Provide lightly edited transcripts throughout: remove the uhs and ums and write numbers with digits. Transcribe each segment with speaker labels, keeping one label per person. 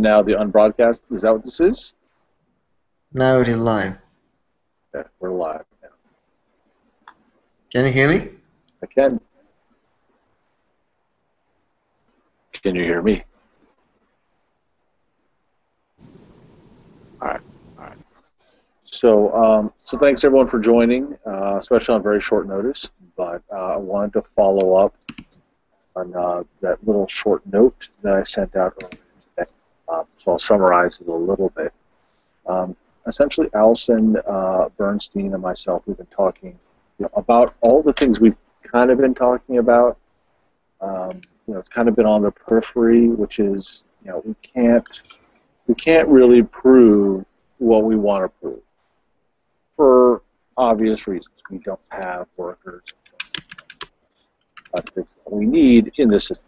Speaker 1: now the unbroadcast. Is that what this is?
Speaker 2: Now it is live.
Speaker 1: Okay, we're live now.
Speaker 2: Can you hear me?
Speaker 1: I can. Can you hear me? All right. So thanks everyone for joining, especially on very short notice. But I wanted to follow up on that little short note that I sent out earlier today. So I'll summarize it a little bit. Essentially, Allison Bernstein and myself, we've been talking about all the things we've kind of been talking about. It's kind of been on the periphery, which is we can't really prove what we want to prove for obvious reasons. We don't have workers that we need in this system.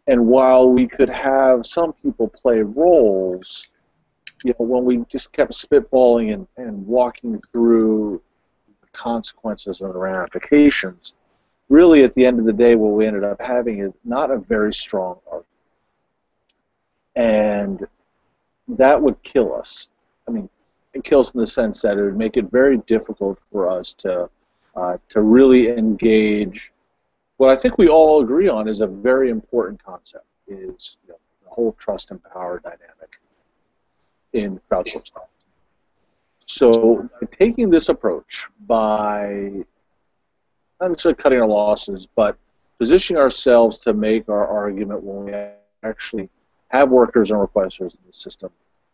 Speaker 1: And while we could have some people play roles, when we just kept spitballing and walking through the consequences and the ramifications, really at the end of the day what we ended up having is not a very strong argument. And that would kill us. I mean, it kills in the sense that it would make it very difficult for us to really engage what I think we all agree on is a very important concept, is the whole trust and power dynamic in crowdsourcing. So taking this approach by not necessarily cutting our losses, but positioning ourselves to make our argument when we actually have workers and requesters in the system,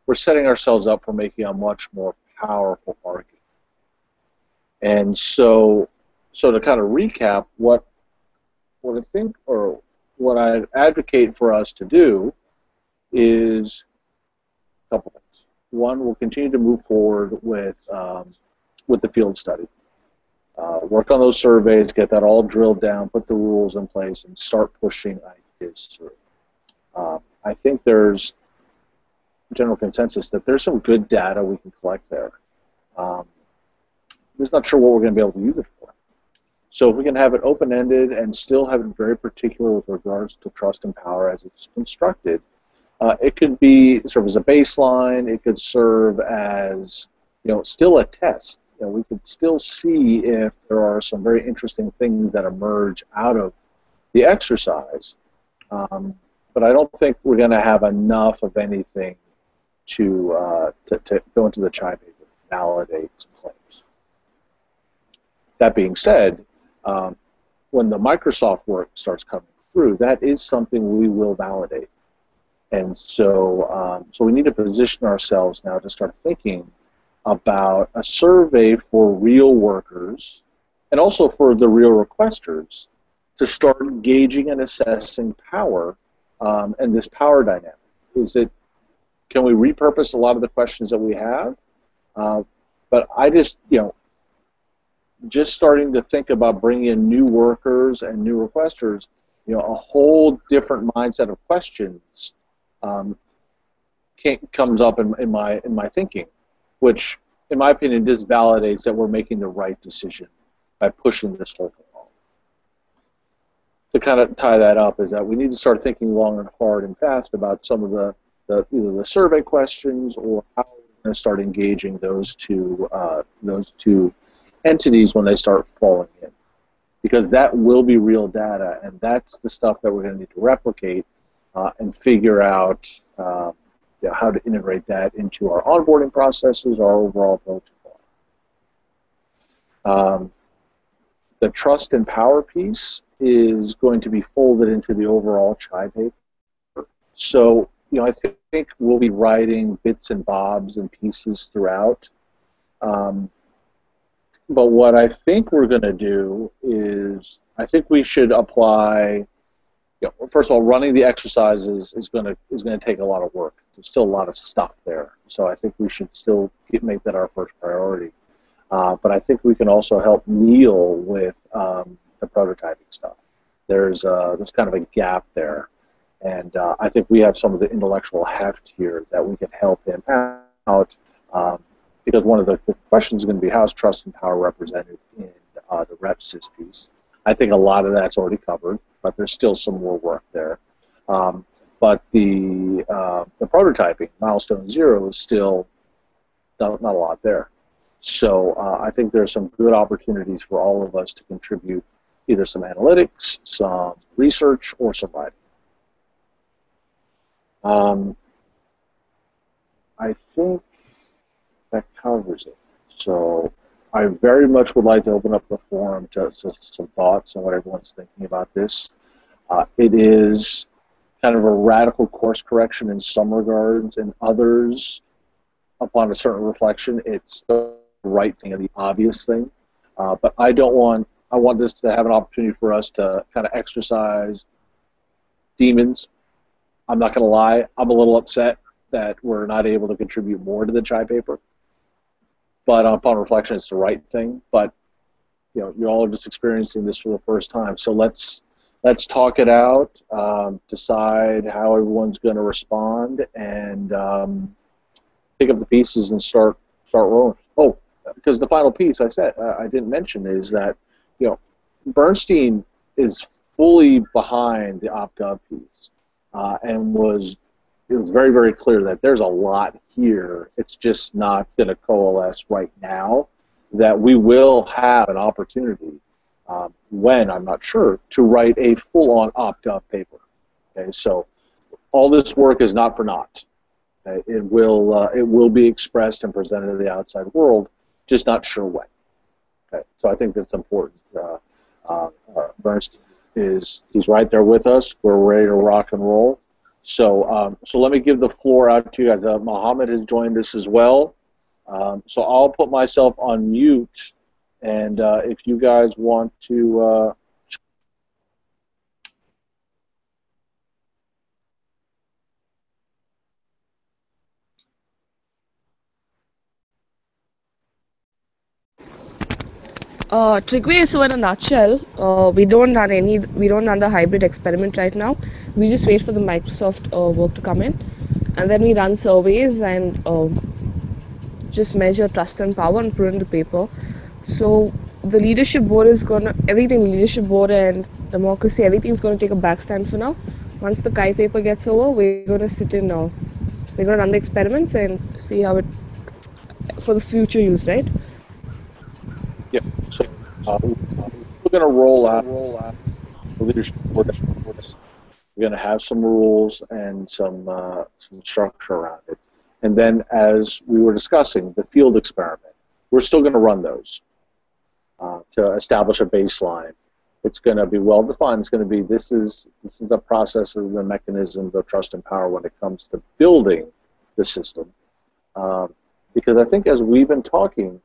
Speaker 1: we're setting ourselves up for making a much more powerful argument. And so to kind of recap, what I think, or what I advocate for us to do is a couple things. One, we'll continue to move forward with the field study. Work on those surveys, get that all drilled down, put the rules in place, and start pushing ideas through. I think there's general consensus that there's some good data we can collect there. I'm just not sure what we're going to be able to use it for. So if we can have it open-ended and still have it very particular with regards to trust and power as it's constructed, it could serve as a baseline. It could serve as still a test. We could still see if there are some very interesting things that emerge out of the exercise. But I don't think we're going to have enough of anything to go into the CHI paper and validate some claims. That being said, when the Microsoft work starts coming through, that is something we will validate. And so we need to position ourselves now to start thinking about a survey for real workers and also for the real requesters to start engaging and assessing power and this power dynamic. Can we repurpose a lot of the questions that we have? But I just starting to think about bringing in new workers and new requesters, a whole different mindset of questions comes up in my thinking, which, in my opinion, this validates that we're making the right decision by pushing this whole thing on. To kind of tie that up is that we need to start thinking long and hard and fast about some of either the survey questions or how we're going to start engaging those two entities when they start falling in, because that will be real data, and that's the stuff that we're going to need to replicate and figure out how to integrate that into our onboarding processes, our overall protocol. The trust and power piece is going to be folded into the overall CHI paper. So, I think we'll be writing bits and bobs and pieces throughout. But what I think we're going to do is, I think we should apply. First of all, running the exercises is going to take a lot of work. There's still a lot of stuff there, so I think we should still make that our first priority. But I think we can also help Neil with the prototyping stuff. There's kind of a gap there, and I think we have some of the intellectual heft here that we can help him out. Because one of the questions is going to be, how is trust and power represented in the RepSys piece? I think a lot of that's already covered, but there's still some more work there. but the prototyping, milestone 0, is still not a lot there. So I think there's some good opportunities for all of us to contribute either some analytics, some research, or some writing. I think that covers it. So I very much would like to open up the forum to some thoughts on what everyone's thinking about this. It is kind of a radical course correction in some regards. In others, upon a certain reflection, it's the right thing and the obvious thing. But I want this to have an opportunity for us to kind of exercise demons. I'm not going to lie, I'm a little upset that we're not able to contribute more to the CHI paper. But upon reflection, it's the right thing. But you all are just experiencing this for the first time. So let's talk it out, decide how everyone's going to respond, and pick up the pieces and start rolling. Oh, because the final piece I didn't mention is that Bernstein is fully behind the OpGov piece, and it was very, very clear that there's a lot here. It's just not going to coalesce right now. That we will have an opportunity, when I'm not sure, to write a full-on OpGov paper. Okay, so all this work is not for naught. Okay? It will be expressed and presented to the outside world, just not sure when. Okay, so I think that's important. Bernstein he's right there with us. We're ready to rock and roll. So let me give the floor out to you guys. Mohammed has joined us as well. So I'll put myself on mute, and if you guys want to...
Speaker 3: Trigway, so in a nutshell, we don't run the hybrid experiment right now. We just wait for the Microsoft work to come in, and then we run surveys and just measure trust and power and put it in the paper. So the leadership board is leadership board and democracy, everything's going to take a backstand for now. Once the CHI paper gets over, we're going to sit in we're going to run the experiments and see how it for the future use, right?
Speaker 1: Yeah. So we're going to roll out the leadership board. We're going to have some rules and some structure around it. And then, as we were discussing, the field experiment, we're still going to run those to establish a baseline. It's going to be well defined. It's going to be this is the process of the mechanisms of trust and power when it comes to building the system. Because I think as we've been talking,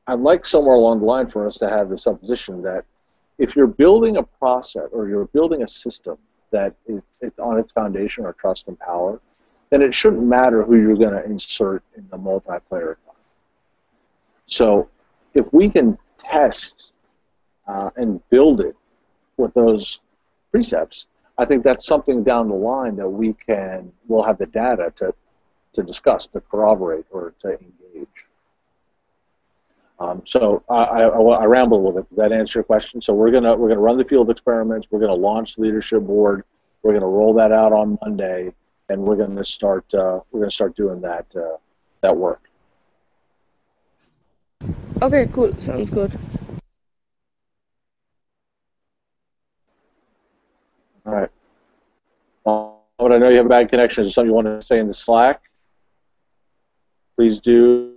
Speaker 1: I'd like somewhere along the line for us to have the supposition that if you're building a process or you're building a system that it's on its foundation or trust and power, then it shouldn't matter who you're going to insert in the multiplayer environment. So if we can test and build it with those precepts, I think that's something down the line that we'll have the data to discuss, to corroborate, or to engage. So I ramble a little bit. Does that answer your question? So we're gonna run the field experiments. We're gonna launch the leadership board. We're gonna roll that out on Monday, and we're gonna start doing that work.
Speaker 3: Okay, cool. Sounds good.
Speaker 1: All right. But I know you have a bad connection. Is there something you want to say in the Slack? Please do.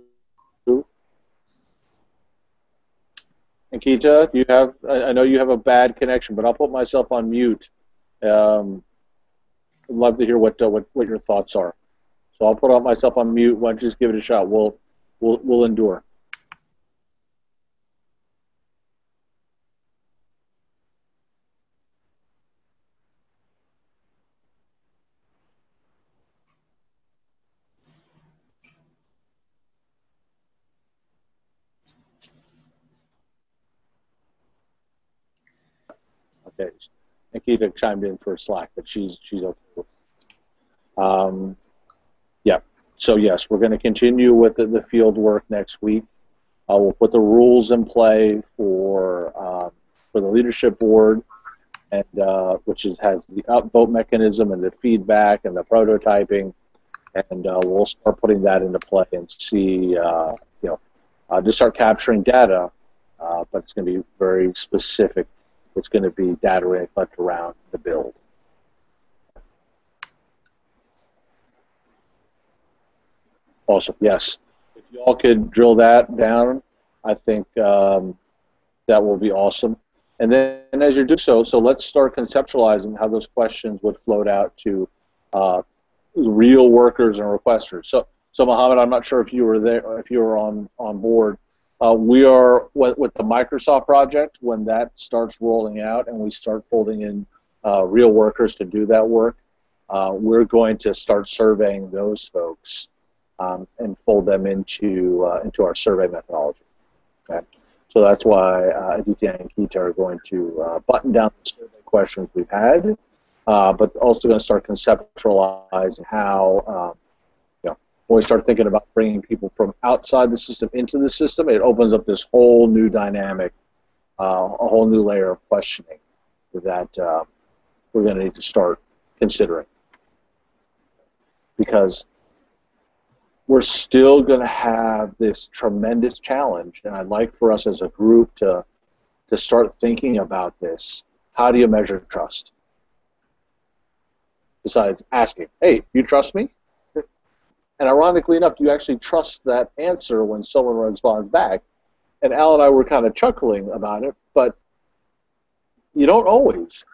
Speaker 1: Nikita, I know you have a bad connection, but I'll put myself on mute. I'd love to hear what your thoughts are. So I'll put myself on mute. Why don't you just give it a shot? We'll endure. Okay, Nikita chimed in for Slack, but she's okay. Yeah. So yes, we're going to continue with the field work next week. We'll put the rules in play for the leadership board, and has the upvote mechanism and the feedback and the prototyping, and we'll start putting that into play and see, just start capturing data, but it's going to be very specific. It's going to be data we're going to collect around the build. Awesome. Yes. If you all could drill that down, I think that will be awesome. And then as you do so let's start conceptualizing how those questions would float out to real workers and requesters. So Mohammed, I'm not sure if you were there, if you were on board. We are with the Microsoft project, when that starts rolling out and we start folding in real workers to do that work, we're going to start surveying those folks and fold them into our survey methodology. Okay, so that's why Aditya and Keita are going to button down the survey questions we've had, but also going to start conceptualizing how, when we start thinking about bringing people from outside the system into the system, it opens up this whole new dynamic, a whole new layer of questioning that we're going to need to start considering. Because we're still going to have this tremendous challenge, and I'd like for us as a group to start thinking about this. How do you measure trust? Besides asking, hey, you trust me? And ironically enough, do you actually trust that answer when someone responds back? And Al and I were kind of chuckling about it, but you don't always.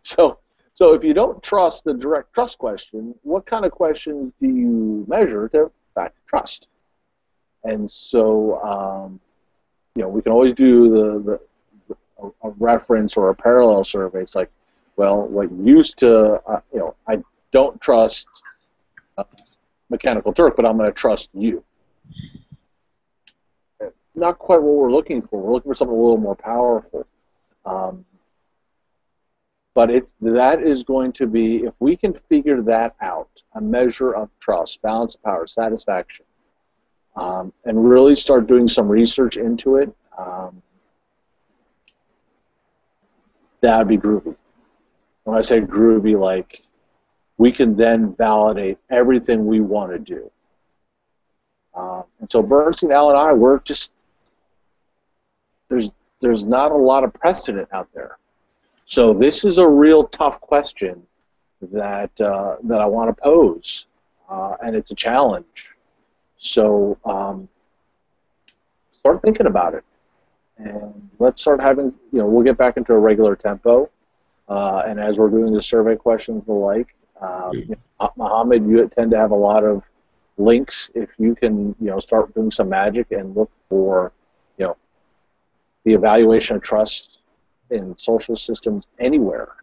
Speaker 1: So if you don't trust the direct trust question, what kind of questions do you measure to back trust? And so, we can always do a reference or a parallel survey. It's like, well, what used to, I don't trust Mechanical Turk, but I'm going to trust you. Not quite what we're looking for. We're looking for something a little more powerful. But that is going to be, if we can figure that out, a measure of trust, balance of power, satisfaction, and really start doing some research into it, that would be groovy. When I say groovy, like, we can then validate everything we want to do. And so Bernstein, Al, and I, we're just, there's not a lot of precedent out there. So this is a real tough question that I want to pose, and it's a challenge. So start thinking about it, and let's start having, we'll get back into a regular tempo, and as we're doing the survey questions and the like, Mohammed, you tend to have a lot of links. If you can, start doing some magic and look for, the evaluation of trust in social systems anywhere,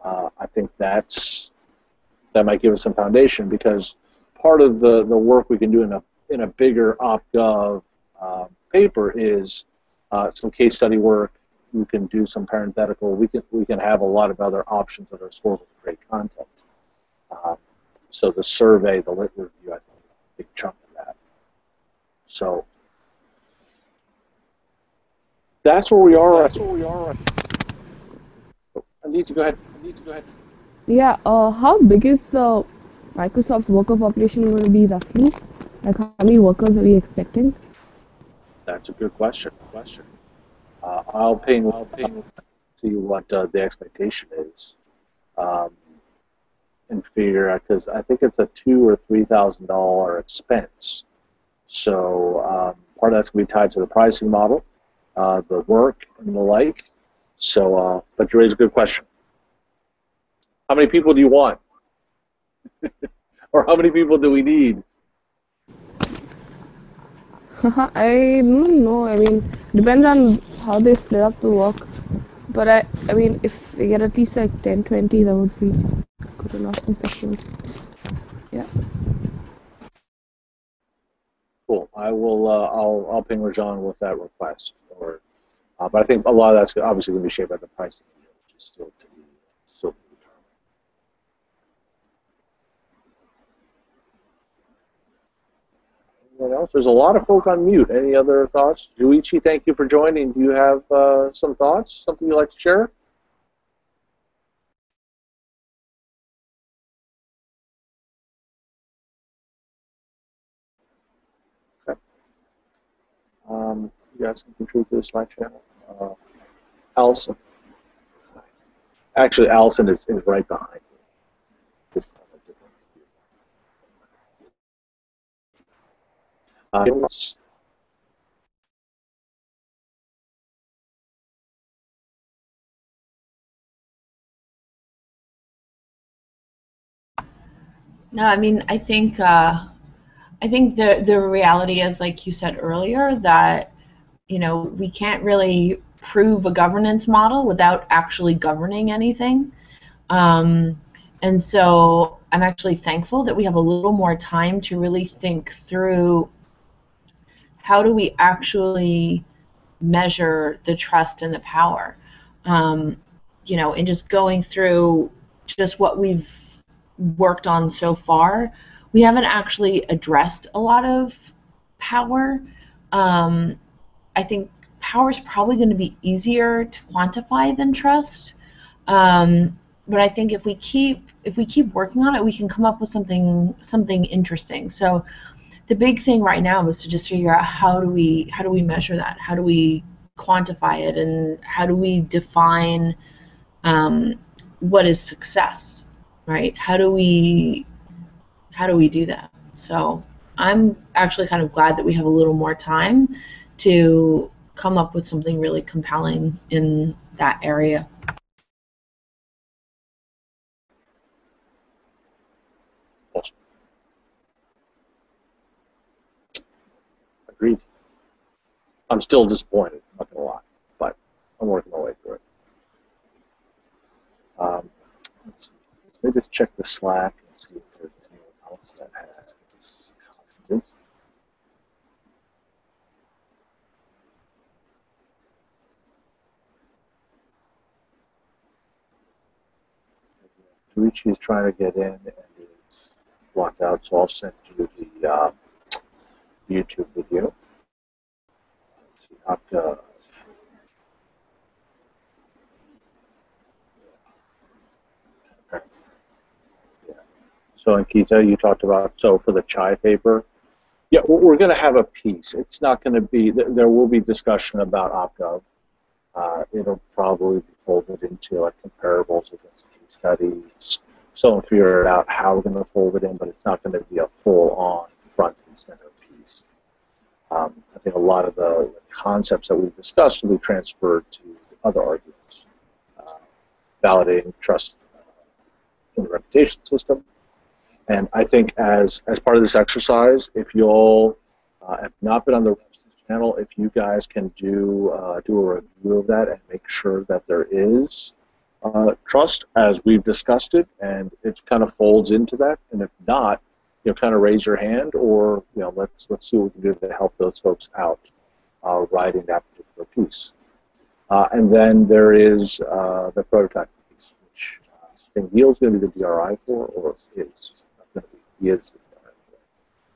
Speaker 1: I think that might give us some foundation, because part of the work we can do in a bigger OpGov paper is some case study work. We can do some parenthetical. We can have a lot of other options at our disposal to create content. So the survey, the lit review, I think, is a big chunk of that. So that's where we are. Anita, go ahead.
Speaker 3: Yeah, how big is the Microsoft worker population going to be roughly? Like, how many workers are we expecting?
Speaker 1: That's a good question. I'll ping, see what the expectation is, and figure out, because I think it's a $2,000 or $3,000 expense. So part of that's going to be tied to the pricing model, the work, and the like. So, but you raise a good question. How many people do you want? Or how many people do we need?
Speaker 3: I don't know. I mean, depends on how they split up the work. But I mean, if we get at least like 10, 20, that would be good enough in sections. Yeah.
Speaker 1: Cool. I will. I'll ping Rajan with that request. But I think a lot of that's obviously going to be shaped by the pricing, which is still to be determined. Anyone else? There's a lot of folk on mute. Any other thoughts? Juichi, thank you for joining. Do you have some thoughts? Something you'd like to share? You guys can contribute to the Slack channel. Allison. Actually, Allison is right behind me. Just on a different view.
Speaker 4: No, I mean, I think the reality is, like you said earlier, that we can't really prove a governance model without actually governing anything. And so I'm actually thankful that we have a little more time to really think through how do we actually measure the trust and the power. And just going through just what we've worked on so far, we haven't actually addressed a lot of power. I think power is probably going to be easier to quantify than trust. But I think if we keep working on it, we can come up with something interesting. So the big thing right now is to just figure out how do we measure that? How do we quantify it, and how do we define what is success, right? How do we do that? So I'm actually kind of glad that we have a little more time to come up with something really compelling in that area.
Speaker 1: Agreed. I'm still disappointed, not gonna lie, but I'm working my way through it. Let me just check the Slack and see if there's anyone else that has commented. Dorichi is trying to get in and is blocked out, so I'll send you the YouTube video. Let's see, Okta. Yeah. So Ankita, you talked about, so for the chai paper, yeah, we're going to have a piece. It's not going to be, there will be discussion about OpGov. It'll probably be folded into like comparables against case studies. So figure out how we're going to fold it in, but it's not going to be a full-on front and center piece. I think a lot of the concepts that we've discussed will be transferred to other arguments. Validating trust in the reputation system. And I think as part of this exercise, if you all have not been on the channel, if you guys can do a review of that and make sure that there is trust as we've discussed it, and it kind of folds into that. And if not, kind of raise your hand, or let's see what we can do to help those folks out writing that particular piece. And then there is the prototype piece, which I think Neil's going to be the DRI for, or is going to be. He is the DRI for.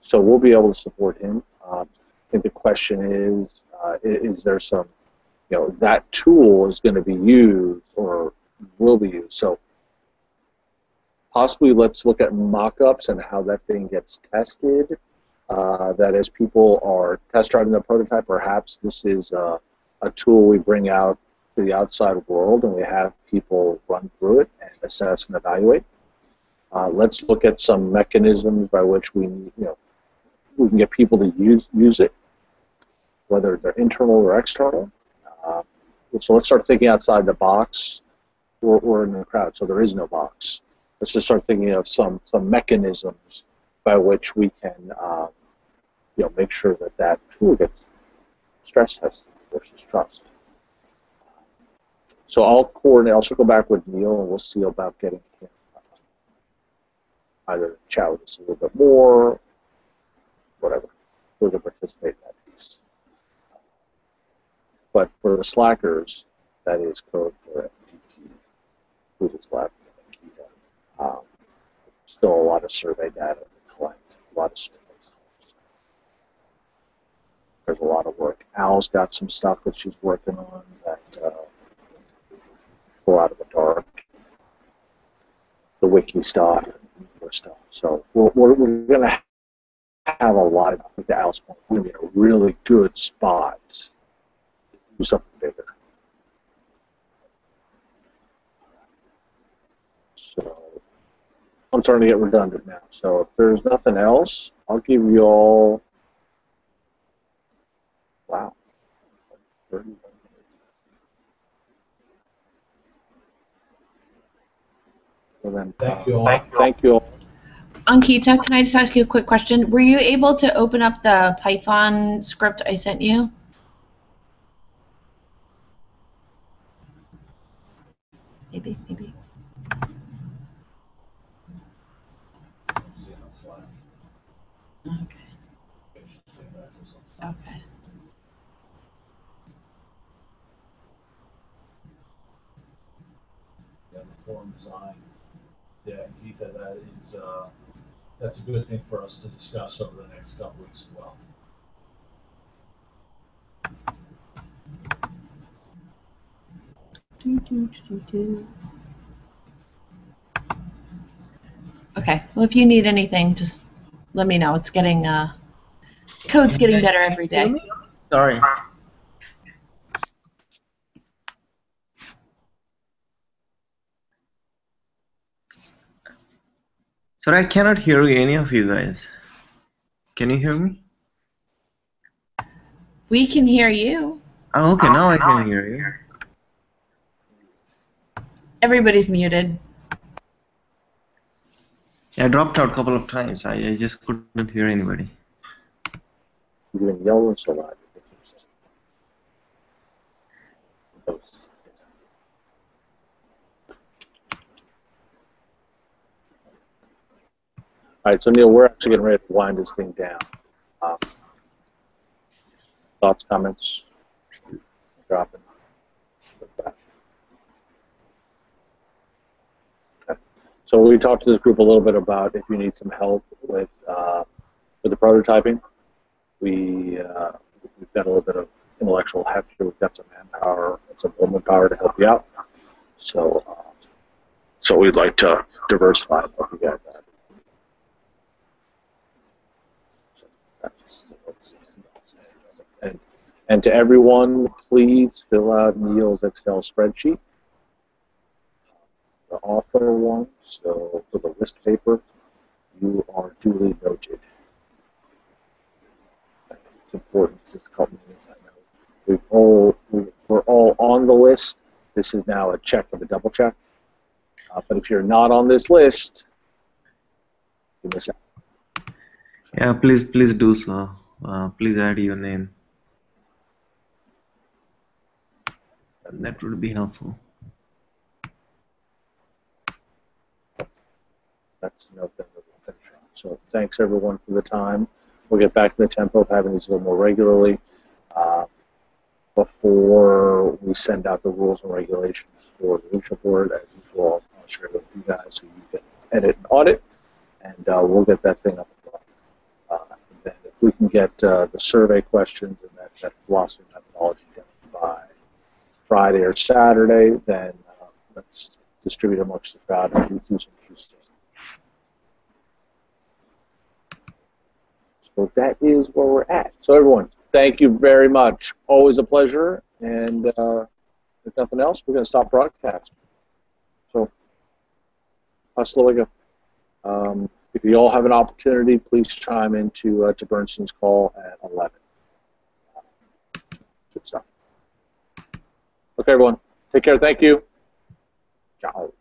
Speaker 1: So we'll be able to support him. I think the question is there some, that tool is going to be used or will be used. So possibly let's look at mock-ups and how that thing gets tested. That as people are test driving the prototype, perhaps this is a tool we bring out to the outside world and we have people run through it and assess and evaluate. Let's look at some mechanisms by which we can get people to use it, whether they're internal or external. So let's start thinking outside the box. We're in the crowd, so there is no box. Let's just start thinking of some mechanisms by which we can make sure that tool gets stress tested versus trust. So I'll coordinate. I'll circle back with Neil, and we'll see about getting him either chat with us a little bit more, whatever, so to participate in that piece. But for the slackers, that is code for FTT, who's a slacker. Still a lot of survey data to collect, a lot of surveys. There's a lot of work. Al's got some stuff that she's working on that pull out of the dark, the wiki stuff, and more stuff. So we're going to have a lot of, like the Alice point, we're going to be in a really good spot to do something bigger. So I'm starting to get redundant now. So if there's nothing else, I'll give you all, wow, 31 minutes. So then,
Speaker 5: Thank you all.
Speaker 1: Thank you all.
Speaker 4: Ankita, can I just ask you a quick question? Were you able to open up the Python script I sent you? Maybe. Okay. Okay.
Speaker 5: Yeah, the form design. Yeah, Geeta, that's a good thing for us to discuss over the next couple weeks as well.
Speaker 4: Okay. Well, if you need anything, just let me know. It's getting code's getting better every day.
Speaker 2: Sorry. Sorry, I cannot hear any of you guys. Can you hear me?
Speaker 4: We can hear you.
Speaker 2: Oh, okay, now I can hear you.
Speaker 4: Everybody's muted.
Speaker 2: I dropped out a couple of times. I just couldn't hear anybody.
Speaker 1: You've been yelling so loud. All right, so Neil, we're actually getting ready to wind this thing down. Thoughts, comments? Dropping. Okay. So we talked to this group a little bit about if you need some help with the prototyping. We've got a little bit of intellectual heft here. We've got some manpower, some woman power to help you out. So, so we'd like to diversify and help you guys out. And to everyone, please fill out Neil's Excel spreadsheet, the author one. So for the list paper, you are duly noted. It's important. It's just a couple minutes. I know we're all on the list. This is now a check of a double check. But if you're not on this list, you miss out.
Speaker 2: Yeah, please do so. Please add your name. That would be helpful.
Speaker 1: That's no thing that we'll finish on. So thanks everyone for the time. We'll get back to the tempo of having these a little more regularly. Before we send out the rules and regulations for the leadership board, as usual, I'll share it with you guys so you can edit and audit, and we'll get that thing up and running. Then if we can get the survey questions and that philosophy methodology done by Friday or Saturday, then let's distribute amongst the crowd and do some QC. So that is where we're at. So everyone, thank you very much. Always a pleasure. And if nothing else, we're going to stop broadcasting. So, hasta luego. If you all have an opportunity, please chime into to Bernstein's call at 11. Good stuff. Okay, everyone. Take care. Thank you. Ciao.